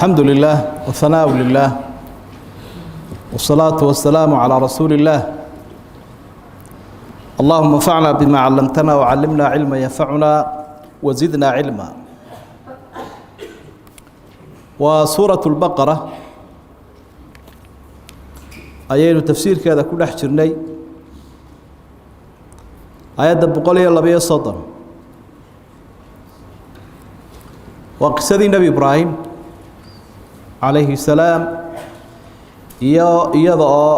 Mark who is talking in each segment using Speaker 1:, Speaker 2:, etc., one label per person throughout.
Speaker 1: الحمد لله والثناء لله والصلاة والسلام على رسول الله. اللهم انفعنا بما علمتنا وعلمنا علما ينفعنا وزدنا علما. وسورة البقرة أيين تفسير كذا كل حجرني آيات بقولي الله بيه صدر وقصة النبي إبراهيم عليه السلام iyadoo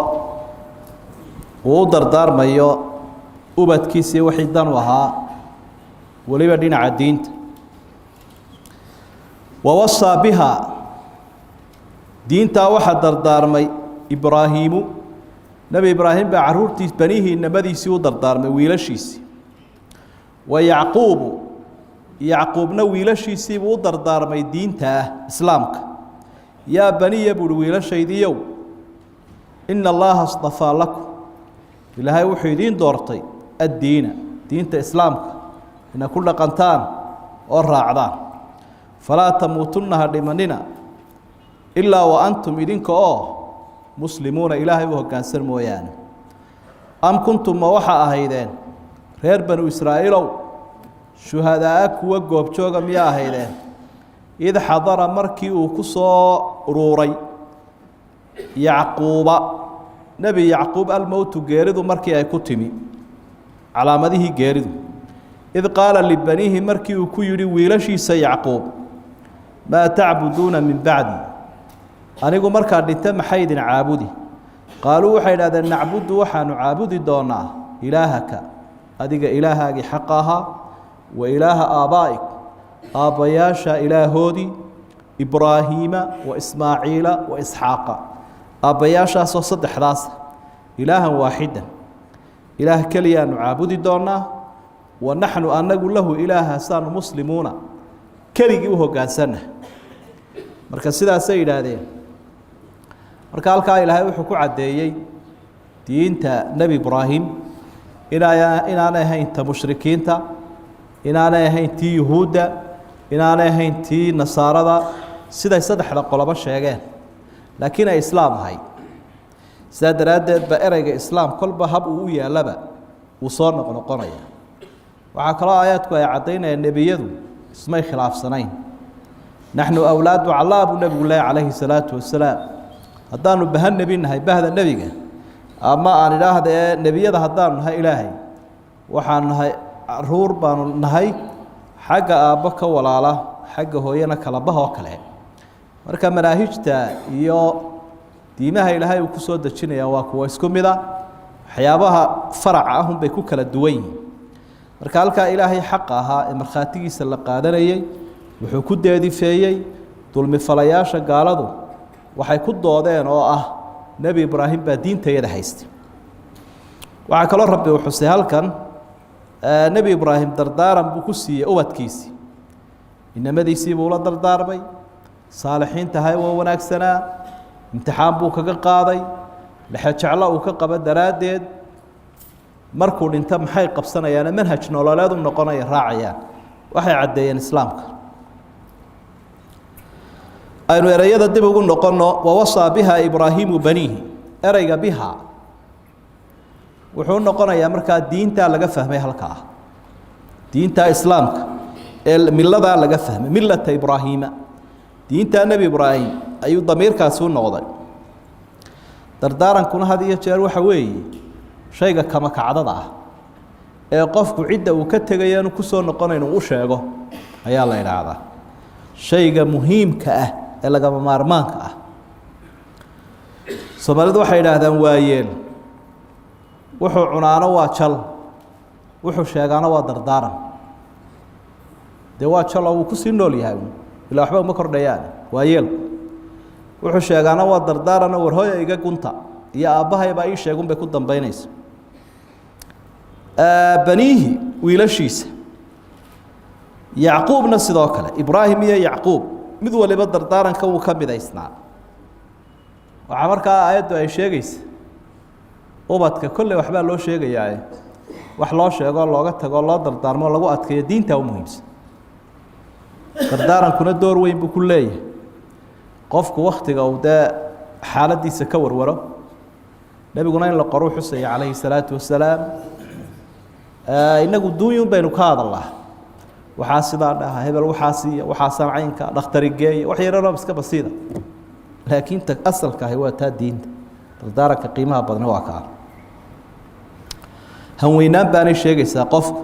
Speaker 1: uu dardaarmayo ubadkiisii wixii dan u ahaa waliba dhinaca diinta wawasaa biha diinta waxa dardaarmay ibraahiimu nabi ibraahim baa caruurtiis banihii nabadiisii u dardaarmay wiilashiisii wa yacquubna wiilashiisii buu u dardaarmay diinta islaamka يا بني برويل شيديو إن الله اصطفى لكم إلهي وحيدين دورتي الدين دين إسلامك إن كل قنتان والراعدان فلا تموتنها لمننا إلا وأنتم إذنك مسلمون إلهي وهو كان سرمويان أم كنتم موحى أهيدين غير بنو إسرائيل شهداءك وقوب شوغم يا أهيدين إذا حضر مركي وكسو روري يعقوب نبي يعقوب الموت جارد مركي أي كتمي على مده جارد إذ قال لبنيه مركي وكيري ويلشي سيعقوب ما تعبدون من بعدي أنا أقول مركا نتم حيد عابدي قالوا حين هذا نعبد وحن عابد دونا إلهك أدق إلهك حقها وإله آبائك آبياشا إلهودي إبراهيم وإسماعيل وإسحاق آبياشا صد حراس إلها واحدا إله كليا نعبد دونا ونحن أن نقول له إله سان مسلمون كلي وهو قال سنة مركز سيدا سيد هذه مركز الكا إلهي وحكو عديي دينتا نبي إبراهيم إن أنا هين مشركين إن أنا هين يهودا inaanay ahayn tii nasaarada sida saddexda qoloba sheegeen laakiin ay islaam ahay sida daraadeed ba erayga islaam kolba hab uu yaalaba uu soo noqonaya waxa kale aayadku ay cadeynayaan nabiyadu ismay khilaafsanayn nahnu awlaadu allah nabi alayhi salatu wasalaam hadaanu bahan nabinahay bahda nabiga ama aan ilaahda nabiyada hadaanu nahay ilaahay waxaan nahay ruur baanu nahay xagga aabba ka walaala xagga hooyana kala baho kale marka manaahijta iyo diimaha ilaahay uu ku soo dajinaya waa kuwa isku mid ah waxyaabaha farac ah bay ku kala duwan yihiin marka halka ilaahay xaq ahaa ee marxaatigiisa la qaadanayay wuxuu ku deedifeeyay dulmi falayaasha gaaladu waxay ku doodeen oo ah nabi ibraahim baa diinteeda haystay waxa kale rabbi uu xusay halkan نبي إبراهيم دردارا بكسي أوتكيسي إنما دي سيبوا لا درداربي صالحين تهاي وناك سنة امتحان بوك قاضي لحد شعلا وكقبة درادد مركون انت محي قبصنا يعني منهج نولا لازم نقنا يراعيان وحي عديان إسلامك أينو يريد الدب يقول نقنا ووصى بها إبراهيم بنيه أريق بها wuxuu noqonayaa marka diinta laga fahmay halka diinta islaamka millada laga fahmay millata ibraahima diinta nabi ibraahim ayuu damiirkaas u noqday dardaarankuna had iyo jeer waxa weeye shayga kama kacdada ah ee qofku cidda uu ka tagayaan ku soo noqonayno uu sheego ayaa la yiraahdaa shayga muhiimka ah ee laga maarmaanka ah Soomaalidu waxay yiraahdaan waayeel wuxuu cunaano waa jal wuxuu sheegaana waa dardaaran de waa jal oo ku sii nool yahay ilaa waxba ma kordhayaan waa yeel wuxuu sheegaana waa dardaaran war hooyo iga gunta iyo aabahay baa ii sheegun bay ku dambeynaysa banihi wiilashiisa yacquubna sidoo kale ibraahim iyo yacquub mid waliba dardaaranka uu ka midaysnaa waxa markaa aayaddu ay sheegaysaa ubadka kulli waxba loo sheegayaa wax loo sheego looga tago loo dardaarmo lagu adkeeyo diinta u muhiimsan dardaarankuna door weyn buu ku leeyahay qofku waqtiga uu xaaladiisa ka warwaro nabiguna in la qoro xusay calayhi salaatu wasalaam inagu duunyun baynu ka hadalnaa waxaa sidaa dhaha hebel waxaa samcaynka dhakhtarigee wax yaroo iska basiida laakiin ta asalka ah waa taa diinta dardaaranka qiimaha badan waa ka hanweynaan baanay sheegaysaa qofku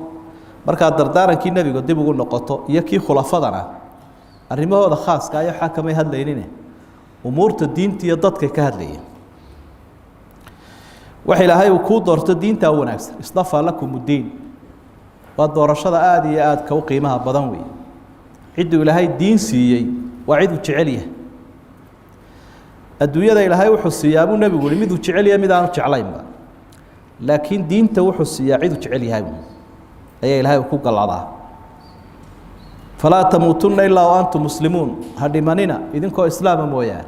Speaker 1: markaa dardaarankii nabiga dib ugu noqoto iyo kii khulafadana arrimahooda khaaska ah waxa kamay hadlaynine umuurta diinta iyo dadka ka hadlayeen waxa ilaahay uu ku doorto diinta wanaagsan istafa lakum diin waa doorashada aad iyo aad ka qiimaha badan weey ciduu ilaahay diin siiyay waa cid uu jecel yahay adduunyada ilaahay wuxuu siiyay abu nabigu mid uu jecel yahay mid aan jeclaynba laakiin diinta wuxuu siiyay cid uu jecel yahay ayaa ilaahay ku galadaa falaa tamuutunna illaa wa antum muslimuun hadhimanina idinkoo islaama mooyaan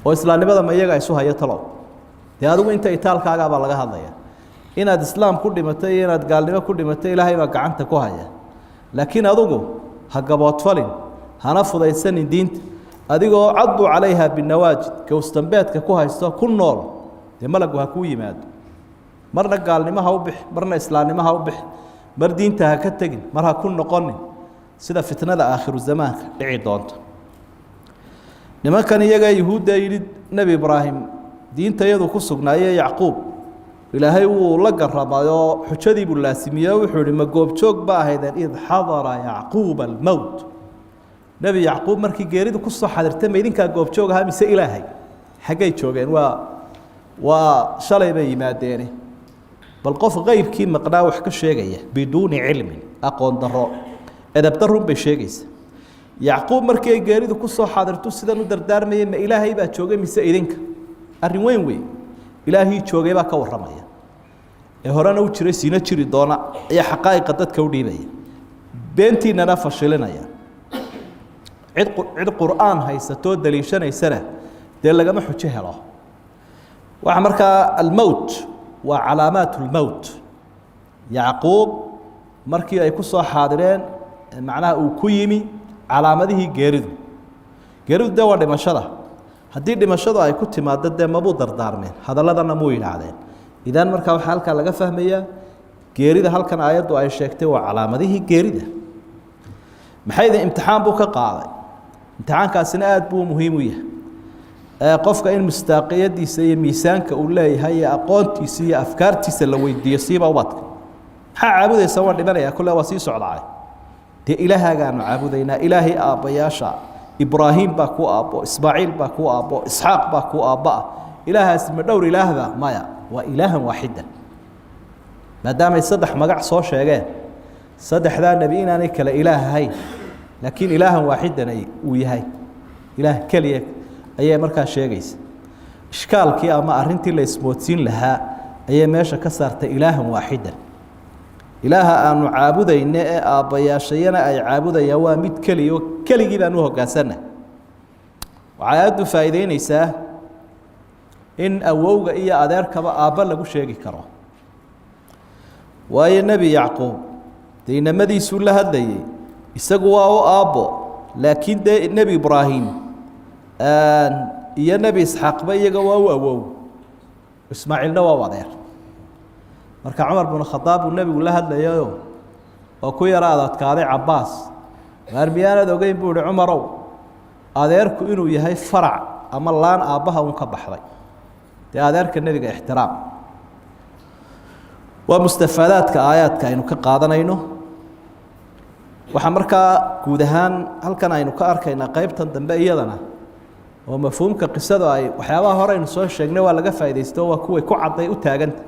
Speaker 1: oo islaamnimada ma iyaga isu haya talo dee adigu inta itaalkaaga baa laga hadlaya inaad islaam ku dhimatay iyo inaad gaalnimo ku dhimatay ilaahay baa gacanta ku haya laakiin adigu ha gaboodfalin hana fudaysanin diinta adigoo caddu calayha binawaajid gowstambeedka ku haysto ku nool dee malagu ha kuu yimaado marna gaalnimo ha u bix marna islaamnimo ha u bix mar diinta ha ka tegin mar ha ku noqonin sida fitnada aakhiru zamaanka dhici doonto nimankan iyaga yahuudda yidhi nebi ibraahim diinta iyadu ku sugnaayee yacquub ilaahay wuu la garamayo xujadii buu laasimiye wuxuu yihi ma goobjoog ba ahaydeen id xadara yacquuba almowt nebi yacquub markii geeridu ku soo xadirtay ma idinkaa goobjoog ahaa mise ilaahay xaggay joogeen waa shalay bay yimaadeene bal qof qaybkii maqnaa wax ka sheegaya biduuni cilmin aqoon darro edab darrun bay sheegaysa yacquub markii ay geeridu ku soo xadirto sidan u dardaarmayay ma ilaahay baa joogay mise idinka arrin weyn wey ilaahii joogay baa ka warramaya ee horena u jiray siina jiri doona ayaa xaqaa'iqa dadka u dhiibaya beentiinana fashilinaya cid qur'aan haysatoo daliishanaysana dee lagama xujo helo waxa markaa almowt waa calaamaat lmowt yacquub markii ay ku soo xaadireen macnaha uu ku yimi calaamadihii geeridu dee waa dhimashada haddii dhimashadu ay ku timaado dee mabuu dardaarmeen hadalladana muu yidhaahdeen idan markaa waxaa halkaa laga fahmayaa geerida halkan aayaddu ay sheegtay waa calaamadihii geerida maxayda imtixaan buu ka qaaday imtixaankaasina aad buu muhiim u yahay qofka in mustaaqiyadiisa iyo miisaanka uu leeyahay iyo aqoontiisa iyo afkaartiisa la weydiiyo siiba ubadka maxaa caabudaysa waan dhimanayaa kulle waa sii socdacay dee ilaahagaanu caabudaynaa ilaahay aabbayaasha ibraahim baa ku aabbo ismaaciil baa ku aabbo isxaaq baa ku aabba ah ilaahaasi ma dhowr ilaahba maya waa ilaahan waaxidan maadaamay saddex magac soo sheegeen saddexdaa nebi inaanay kale ilaah ahayn laakiin ilaahan waaxidan uu yahay ilaah keliya ayay markaa sheegaysa ishkaalkii ama arrintii la ismoodsiin lahaa ayay meesha ka saartay ilaahan waaxidan ilaaha aanu caabudayne ee aabbayaashayana ay caabudayaan waa mid keliya oo keligii baan u hoggaansanna waxay aaddu faa'iideynaysaa in awowga iyo adeerkaba aabba lagu sheegi karo waayo nebi yacquub dee inamadiisuu la hadlayay isagu waa u aabbo laakiin dee nebi ibraahim iyo nebi isxaaqba iyaga waa u awow ismaaciilna waa u adeer marka cumar binu khadaab uu nebigu la hadlayayo oo ku yara adadkaaday cabbaas maar miyaanad ogeyn buu ihi cumarow adeerku inuu yahay farac ama laan aabbaha uun ka baxday dee adeerka nebiga ixtiraam waa mustafaadaadka aayaadka aynu ka qaadanayno waxaa markaa guud ahaan halkan aynu ka arkaynaa qaybtan dambe iyadana oo mafhuumka qisadu ay waxyaabaha hore aynu soo sheegnay waa laga faa'iidaysto waa kuway ku cadday u taaganta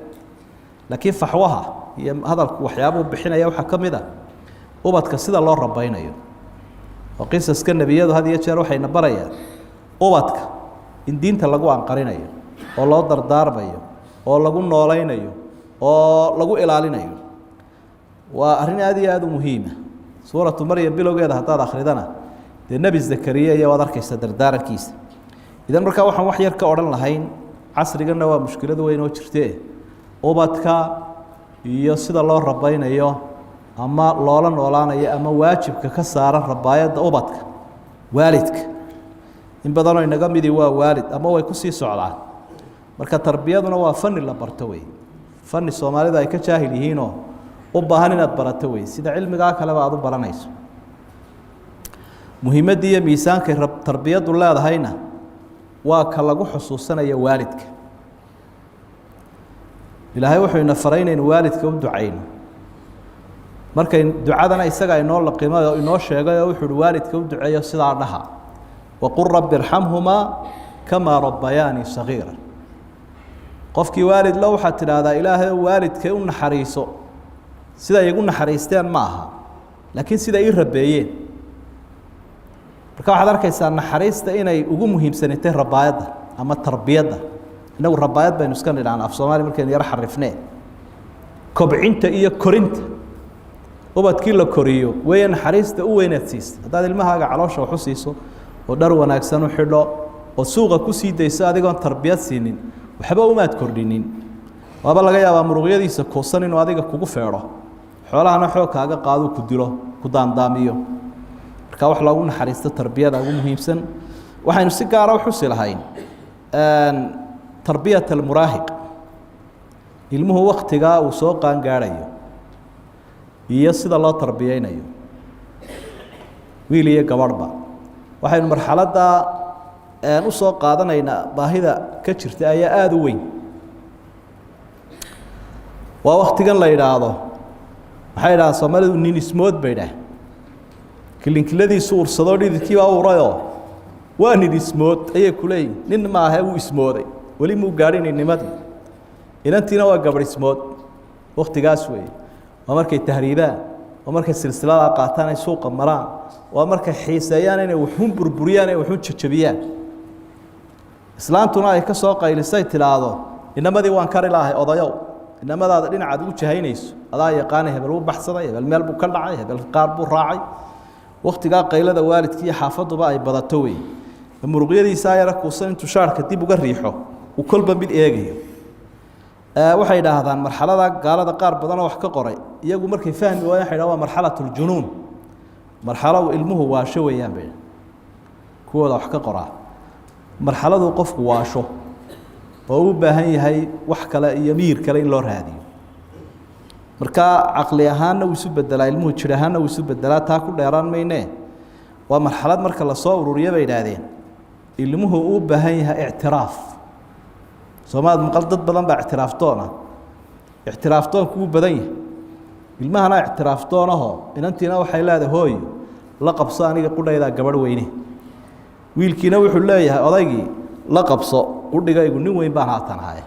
Speaker 1: laakiin faxwaha iyo hadalku waxyaabuhu bixinaya waxaa ka mid a ubadka sida loo rabaynayo oo qisaska nebiyadu had iyo jeer waxayna barayaan ubadka in diinta lagu anqarinayo oo loo dardaarmayo oo lagu noolaynayo oo lagu ilaalinayo waa arrin aad iyo aad u muhiima suuratu maryam bilowgeeda haddaad akhridana dee nebi zakariya iyo waad arkaysa dardaarankiisa idan markaa waxaan wax yar ka odhan lahayn casriganna waa mushkilad weyn oo jirtee ubadka iyo sida loo rabaynayo ama loola noolaanayo ama waajibka ka saaran rabaayadda ubadka waalidka in badan oo inaga midi waa waalid ama way ku sii socdaan marka tarbiyaduna waa fanni la barto way fanni Soomaalida ay ka jaahil yihiin oo u baahan inaad barato way sida cilmiga kale aad u baranayso muhiimadda iyo miisaanka tarbiyadu leedahayna waa ka lagu xusuusanayo waalidka ilaahay wuxuu ina faraynay in waalidka u ducayno markay ducadana isaga inoo la qiimayo inoo sheegay wuxuu waalidka u duceeyo sida dhaha وقل رب ارحمهما كما ربياني صغيرا قفكي والد لو حتى هذا إله والد كأن حريصه سيدا يقولنا حريستان معها لكن سيدا يربيين marka waxaad arkaysaa naxariista inay ugu muhiimsanatay rabaayada ama tarbiyada inagu rabaayad baynu iska nidhaan af Soomaali markeen yar xarifnee kobcinta iyo korinta ubadkii la koriyo way naxariista u weynaadsiis hadaad ilmahaaga caloosha wax u siiso oo dhar wanaagsan u xidho oo suuqa ku sii dayso adigoon tarbiyad siinin waxba umaad kordhinin waaba laga yaabaa muruqyadiisa koosan inuu adiga kugu feero xoolahana xoog kaaga qaado ku dilo ku daandaamiyo marka wax loogu naxariisto tarbiyada ugu muhiimsan waxaynu si gaar ah u xusi lahayn tarbiyat almuraahiq ilmuhu waqtiga uu soo qaan gaarayo iyo sida loo tarbiyeynayo wiil iyo gabadhba waxaynu marxaladda u soo qaadanaynaa baahida ka jirta ayaa aad u weyn waa waqtigan la yiraahdo maxay yiraahdaan Soomaalidu nin ismood bayda kilinkiladiisu ursado dhididkii baa urayo waa nin ismood ayay kulay nin ma aha uu ismooday wali muu gaarin nimadii inantiina waa gabar ismood waqtigaas weey waa markay tahriibaan waa markay silsilada qaataan ay suuqa maraan waa markay xiiseeyaan inay wuxuun burburiyaan ay wuxuun jajabiyaan islaantuna ay ka soo qaylisay tilaado inamadii waan kar ilaahay odayow inamadaada dhinacaad ugu jahaynayso adaa yaqaan hebel uu baxsaday hebel meel buu ka dhacay hebel qaar buu raacay waqtiga qaylada waalidkii xaafaduba ay badato way muruqyadiisa ay rakuusan intuu shaarka dib uga riixo uu kolba mid eegayo waxay yiraahdaan marxalada gaalada qaar badan oo wax ka qoray iyagu markay fahmi waayeen waxay yiraahdaan marxalatul junuun marxaladu ilmuhu waasho weeyaan bay kuwada wax ka qoraa marxaladu qofku waasho oo u baahan yahay wax kale iyo miir kale in loo raadiyo marka aqli ahaana uu isu bedelaa ilmuhu jir ahaana uu isu bedelaa taa ku dheeraan meynee waa marxalad marka la soo ururiyo bay yiraahdeen ilmuhu u baahan yahay i'tiraaf Soomaad maqal dad badan baa i'tiraaftoon ku badan yahay ilmahana i'tiraaftoonaho inantiina waxay leedahay hooy la qabso aniga qudhayda gabadh weyne wiilkiina wuxuu leeyahay odaygii la qabso qudhigaygu nin weyn baan haatanahay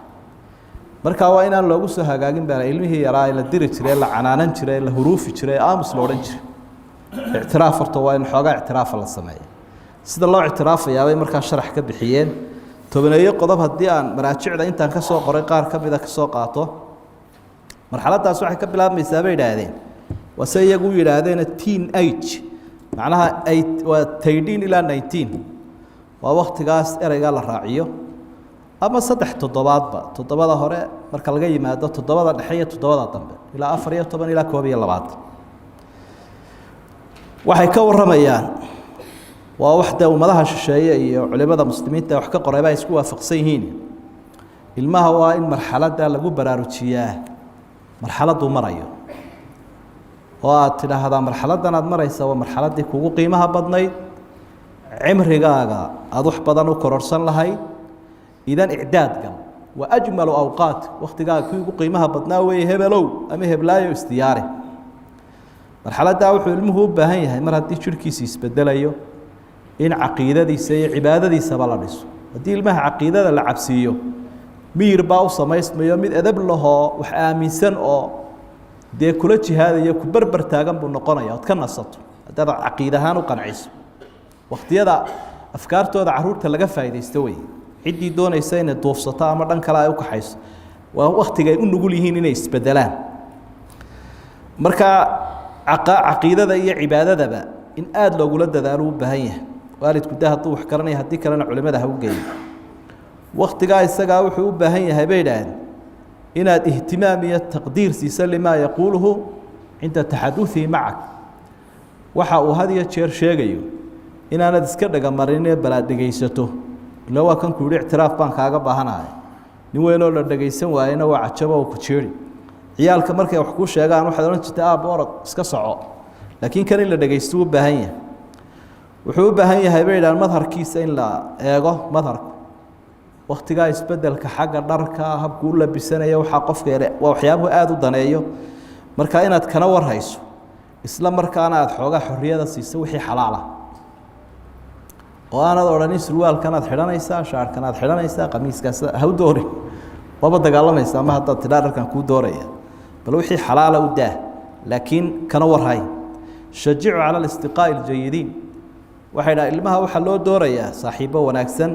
Speaker 1: marka waa inaan loogu soo hagaagin baa ilmihii yaraa la diri jiray la canaanan jiray la huruufi jiray aamus loo oran jiray i'tiraaf horta waa in xoogaa i'tiraaf la sameeyo sida loo i'tiraafayaa bay markaa sharax ka bixiyeen tobaneeyo qodob haddii aan maraajicda intaan ka soo qoray qaar ka mid ah ka soo qaato marxaladaas waxay ka bilaabmaysaa bay yiraahdeen wase iyagu yiraahdeen teen age macnaha waa 18 ilaa 19 waa waqtigaas erayga la raaciyo ama 3 toddobaadba toddobada hore marka laga yimaado toddobada dhexe iyo toddobada dambe ilaa 14 ilaa 22 waxay ka waramayaan waa waxda ummadaha shisheeye iyo culimada muslimiinta wax ka qoray baa isku waafaqsan yihiin ilmaha waa in marxaladda lagu baraarujiyaa marxaladdu marayo oo aad tidhaahdaa marxaladdan aad maraysa waa marxaladdii kugu qiimaha badnayd cimrigaaga aad wax badan u kororsan lahayd idan icdaad gal wa ajmalu awqaat waqtigaaga kugu qiimaha badnaa weeye hebelow ama heblaayo istiyaare marxaladda wuxuu ilmuhu u baahan yahay mar haddii jirkiisa isbedelayo in caqiidadiisa iyo cibaadadiisa la dhiso hadii ilmaha caqiidada la cabsiyo miir baa u samaysmayo mid adab lahoo wax aaminsan oo dee kula jihaadaya ku barbar taagan buu noqonayaa od ka nasato haddaad caqiidahaan u qanciso waqtiyada afkaartooda caruurta laga faa'iidaysto way ciddii doonaysa inay duufsato ama dhan kale ay u kaxayso waa waqtiga ay u nugul yihiin inay isbedelaan marka caqiidada iyo cibaadadaba in aad loogula dadaalo u baahan yahay waalidku daa hadduu wax garanaya haddii kalena culimada ha u geeyo waqtigaa isagaa wuxuu u baahan yahay bay yidhaahdeen inaad ihtimaam iyo taqdiir siiso limaa yaquuluhu cinda taxaduثihi macak waxa uu had iyo jeer sheegayo إن أنا تسكت مريني بلا دقيسته لو كان كل اعتراف بان كاغا باهناي نوينو لا دقيسن waayna waa cajabo oo ku jeeri ciyaalka markay wax ku sheegaan waxa oran jirtay boorad iska soco laakiin kan in la dhageysto u baahan yahay wuxuu u baahan yahay baylaan madharkiisa in la eego madharku waqtiga isbedelka xagga dharka habku u labisanayo waxa qofka yare waa waxyaabaha aad u daneeyo marka inaad kana war hayso isla markaana aad xoogaa xorriyada siiso wixii xalaal ah oo aanad oranin surwaalkan aad xiranaysaa shaarkan aad xiranaysaa qamiiskaas ha u doori waba dagaalamaysaa ma hadda tidaarkan ku dooraya bal wixii xalaal u daa laakiin kana war hay shaji'u ala al-istiqaa' al-jayyidin waxayna ilmaha waxa loo doorayaa saaxiibo wanaagsan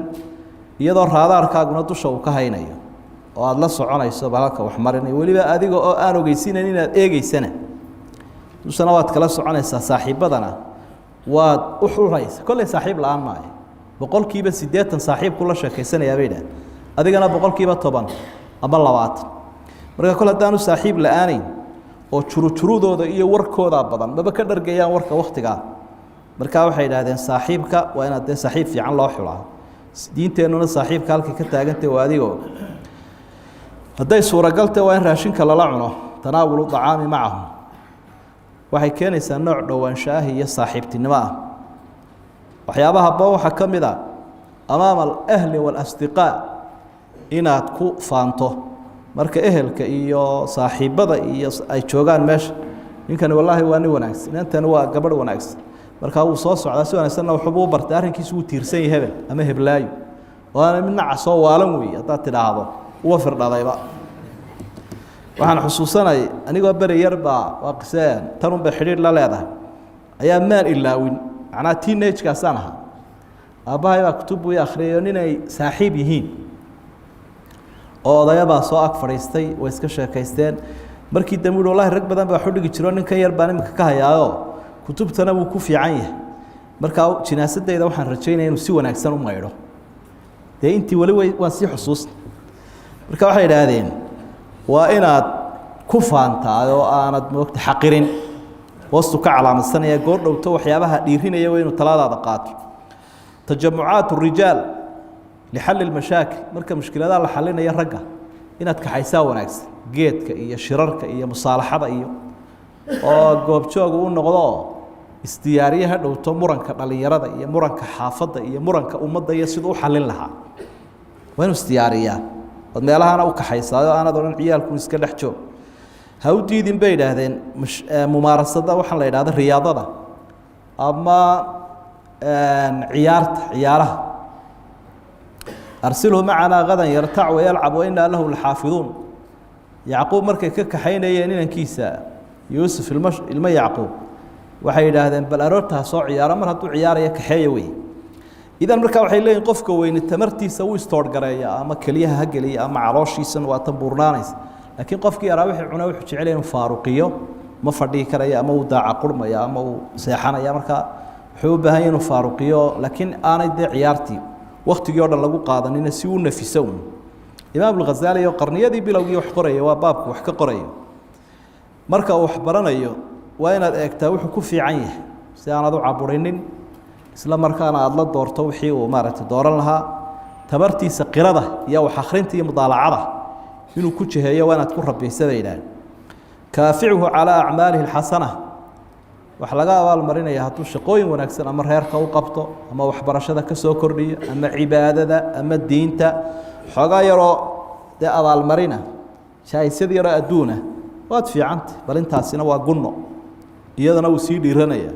Speaker 1: iyadoo raadaarkaaguna dusha uu ka haynayo oo aad la soconayso balka wax marinay waliba adiga oo aan ogeysiinayn inaad eegeysana dushana waad kala soconaysaa saaxiibadana waad u xuraysa kulli saaxiib la'aan maayo boqolkiiba 80 saaxiib kula sheekaysanaya bayda adigana boqolkiiba 10 ama 20 marka kala daanu saaxiib la'aanin oo churudooda iyo warkooda badan maba ka dhargayaan warka waqtiga marka waxay yiraahdeen saaxiibka waa inaad saaxiib fiican loo xulaa diinteenuna saaxiibka halkii ka taagantay waa adigo haday suuragalta waa in raashinka lala cuno tanaawulu tacaami macahum waxay keenaysaa nooc dhawaanshaah iyo saaxiibtinimo ah waxyaabaha baa waxa kamid ah amaam al-ahli wal-asdiqaa inaad ku faanto marka ehelka iyo saaxiibada iyo ay joogaan meesha ninkan wallahi waa ni wanaagsan intan waa gabadh wanaagsan marka uu soo socdaa si wanaagsan wuxuu u bartay arrinkiisu uu tiirsan yahay hebel ama heblaayo waana midna casoo waalan weey hadaa tiraahdo uwa firdhadayba waxaan xusuusanay anigoo bari yarba waa qiseen tan u xiriir la leedahay ayaa maan ilaawin ana teenage ka sanaha abahay waa kutubu iyo akhriyo inay saaxiib yihiin oo odayaba soo ag fariistay way iska sheekaysteen markii dambiil wallahi rag badan baa xudhigi jiro ninkan yar baan imika ka hayaayo kutubtana wuu ku fiican yahay marka jinaasadayda waxaan rajaynayaa inuu si wanaagsan u maydho intii wali waan si xusuus marka waxay yiraahdeen waa inaad ku faantaa oo aanad moogta xaqirin wastu ka calaamadsanaya goor dhowto waxyaabaha dhiirinaya waa inuu talaadaada qaato tajamucaat الرجال لحل المشاكل marka mushkiladaha la xalinaya ragga inaad ka xaysaa wanaagsan geedka iyo shirarka iyo musaalaxada iyo oo goob joog u noqdo istiyaariyaha dhowto muranka dhalinyarada iyo muranka xaafada iyo muranka ummadda iyo sidoo u xalin lahaa waa inuu istiyaariyaa oo meelahana u ka xaysaayo aanad oran ciyaalku iska dhex joog ha u diidin bay yiraahdeen mumaarasada waxa la yiraahdo riyaadada ama ciyaaraha arsilhu macana gadan yartac wa yalcab wa inna lahu lahafidun yaqub markay ka kaxaynayeen inankiisa yuusuf ilma yaqub waxay yiraahdeen bal aroorta soo ciyaara mar haduu ciyaaraya kaxeeyo way idan marka waxay leeyihiin qofka weyn tamartiisa uu stoor gareeya ama kaliyaha ha galiya ama calooshiisan waa tan burnaanays laakiin qofkii yaraa wixii cunaa wuxuu jecel yahay faaruqiyo ma fadhii karaya ama uu daaca qurmaya ama uu seexanaya marka wuxuu u baahan yahay inuu faaruqiyo laakiin aanay ciyaartii waqtigii oo dhan lagu qaadanina si uu nafiso imaam al-Ghazali oo qarniyadii bilowgii wax qoraya waa baabku wax ka qorayo marka uu wax baranayo waa inaad eegtaa wuxuu ku fiican yahay si aanad u caburinin isla markaana aad la doorto wixii uu maaragtay dooran lahaa tabartiisa qirada iyo wax akhrinta iyo mudaalacada inuu ku jiheeyo waa inaad ku rabiisadayaan kaaficuhu ala a'maalihi al-hasana wax laga abaal marinaya hadduu shaqooyin wanaagsan ama reerka u qabto ama waxbarashada ka soo kordhiyo ama cibaadada ama diinta xogaa yaroo de abaal marina shaysid yaro adduuna waad fiicanta bal intaasina waa gunno iyadana uu sii dhiiranaya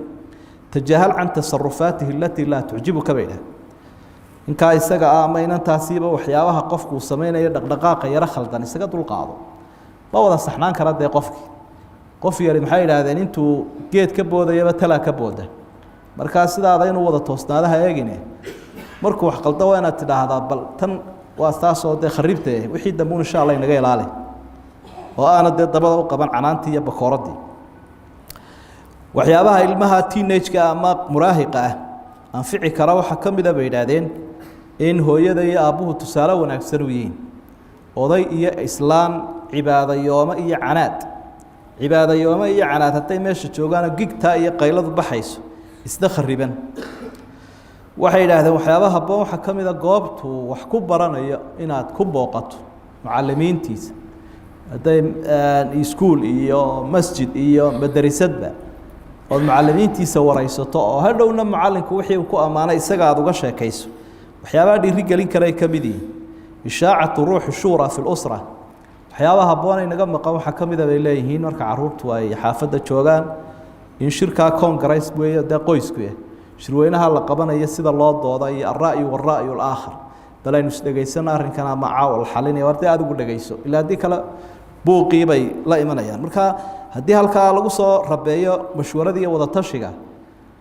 Speaker 1: tajahal can tasarrufaatihi allati la tu'jibuka bayda inka isaga ama inantaasiiba waxyaabaha qofku uu sameeyo dhaqdhaqaaqa yara khaldan isaga dul qaado ma wada saxnaan kara de qofkii qof yari maxay yiraahdeen intuu geed ka boodayaba tala ka booda marka sidaada inuu wada toosnaadaha eegine markuu wax qaldo waa inaad tidhaahdaa bal tan waa taasoo de kharibtay wixii dambu insha Allah inaga ilaali oo aana de dabada u qaban canaantii iyo bakooradii waxyaabaha ilmaha teenage-ka ama muraahiqa ah anfici kara waxa kamid ah bay yiraahdeen in hooyada iyo aabuhu tusaale wanaagsan u yihiin oday iyo islaan cibaadayooma iyo canaad haday meesha joogaan gigta iyo qayladu baxayso isda khariban waxay yidhaahdeen waxyaabaha habboon waxaa ka mid a goobtuu wax ku baranayo inaad ku booqato macallimiintiisa hadday iskuul iyo masjid iyo madarisadba ood macallimiintiisa waraysato oo hadhowna macallinku wixii uu ku ammaanay isaga aad uga sheekayso waxyaabaha dhiirigelin kale ay ka mid yihiin ishaacatu ruuxi shuura fi lusra waxyaabaha habboon ay naga maqan waxaa ka mid a bay leeyihiin marka carruurtu ay xaafadda joogaan in shirkaa congress weeye dee qoysku ah shirweynaha la qabanayo sida loo dooda iyo alra'yu walra'yu alaakhar bal aynu isdhegaysano arrinkan ama caawa xalinaya war dee adigu dhegayso ilaa haddii kale buuqii bay la imanayaan marka haddii halkaa lagu soo rabeeyo mashwarada iyo wadatashiga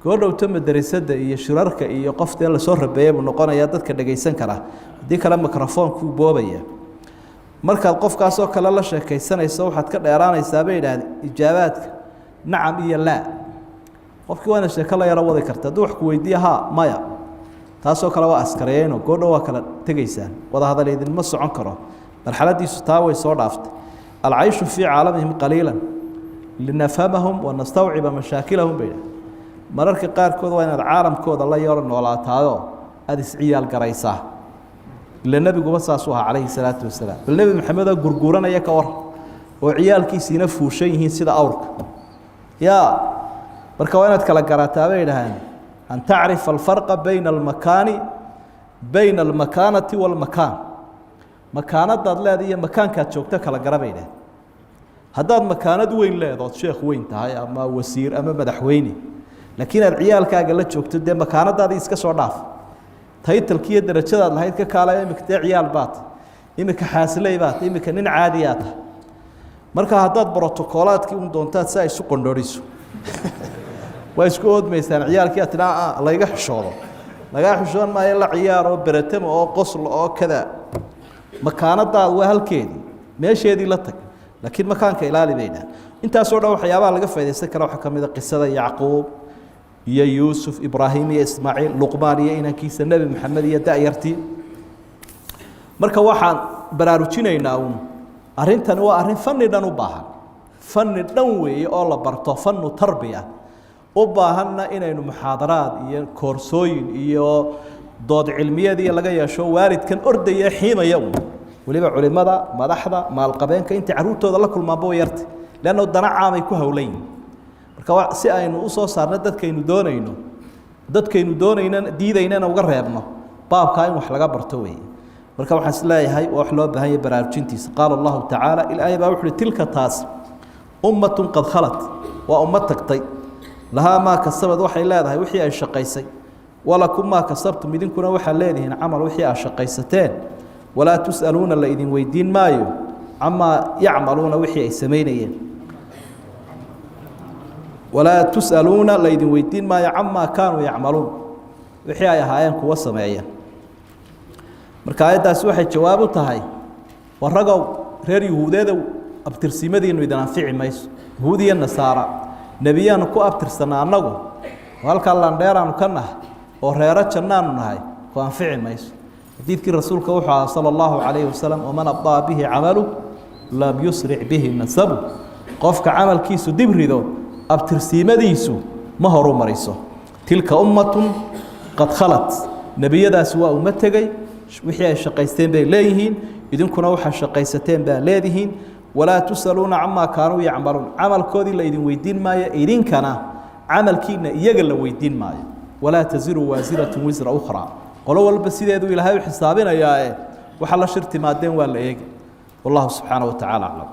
Speaker 1: goodhowta madarasada iyo shirarka iyo qof dee lasoo rabeeya buu noqonayaa dadka dhegaysan kara haddii kale mikrofonkuu boobaya markaad qofkaasoo kale la sheekaysanayso waxaad ka dheeraanaysaa bay yidhaahdeen ijaabaadka nacam iyo laa qofkii waana sheeko la yaro wadi karta hadduu wax ku weydiiya haa maya taasoo kale waa askareeyeyno goodhow waa kala tegaysaan wada hadal idinma socon karo marxaladiisu taa way soo dhaaftay alcayshu fii caalamihim qaliila linafhamahum wanastawciba mashaakilahum bay yidhahdeen mararka qaarkood waa inaad caalamkooda la yaro noolaataayoo aada isciyaal garaysaa ila nebiguba saasuu ahaa calayhi salaatu wasalaam bal nebi maxamed oo gurguuranaya ka war oo ciyaalkiisiina fuushan yihiin sida awrka yaa marka waa inaad kala garataa bay yidhaahdeen an tacrifa alfarqa bayna almakaanati walmakaan makaanadaad leedahay iyo makaankaad joogto kala gara bay yidhahdeen haddaad makaanad weyn leedood sheekh weyn tahay ama wasiir ama madaxweyne laakiin aad ciyaalkaaga la joogto dee makaanadaadii iska soo dhaaf taytalkiiyo darajadaad lahayd ka kaalaya imika dee ciyaal baad imika xaasiley baad imika nin caadiyaa tahay marka haddaad brotokoolaadkii un doontaad si ay isu qondhoriso waa isku oodmaysaan ciyaalkii aad tidhaa layga xishoodo lagaa xishoon maayo la ciyaar oo beretamo oo qoslo oo kada makaanadaad waa halkeedii meesheedii la tag laakiin makaanka ilaali bay dhahan intaasoo dhan waxyaabaha laga faa'idaysan kara waxaa ka mid a qisada yacquub iyo yuusuf ibraahim iyo ismaaciil luqmaan iyo inankiisa nebi maxamed iyo da'yartii marka waxaan baraarujinaynaa uun arrintani waa arrin fanni dhan u baahan fanni dhan weeye oo la barto fannu tarbiya u baahanna inaynu muxaadaraad iyo koorsooyin iyo dood cilmiyadii laga yeesho waalidkan ordaya xiimaya uun weliba culimada madaxda maalqabeenka inta carruurtooda la kulmaanba way yartay leanno dana caamay ku howlayn marka si aynu u soo saarno dadkaynu doonayna diidaynana uga reebno baabkaa in wax laga barto weeye marka waxaan is leeyahay waa wax loo baahan yahay baraarujintiisa qaala allahu tacaala ilaahayy baa wuxu uhi tilka taas ummatun qad khalat waa ummad tagtay lahaa maa kasabad waxay leedahay wixii ay shaqaysay walakum maa kasabtum idinkuna waxaad leedihiin camal wixii aad shaqaysateen walaa tus'aluuna la idin weydiin maayo camaa yacmaluuna wixii ay samaynayeen walaa tus'aluuna la idin weydiin maayo camaa kaanuu yacmaluun wixii ay ahaayeen kuwa sameeya marka aayaddaasi waxay jawaab u tahay waragow reer yuhuudeedow abtirsimadiinu idin anfici mayso yuhuud iyo nasaara nebiyaanu ku abtirsanaa annagu oo halkaa landheeraanu ka nahay oo reero jannaanu nahay ku anfici mayso xadiidkii rasuulka wuxuu ahaa sala allahu calayhi wasalam waman abdaa bihi camalu lam yusric bihi nasabu qofka camalkiisu dib rido abtirsiimadiisu ma horu mariso tilka ummatun qad khalat nebiyadaasi waa uma tegey wixii ay shaqaysteen bay leeyihiin idinkuna waxaa shaqaysateen baa leedihiin walaa tus'aluuna camaa kaanuu yacmaluun camalkoodii la idin weydiin maayo idinkana camalkiina iyaga la weydiin maayo walaa taziru waasiratun wisra ukhraa qolo walba sideeduu ilaahay u xisaabinayaa waxa la shir timaadeen waa la eegi wallahu subxaanaه wa tacaala aclam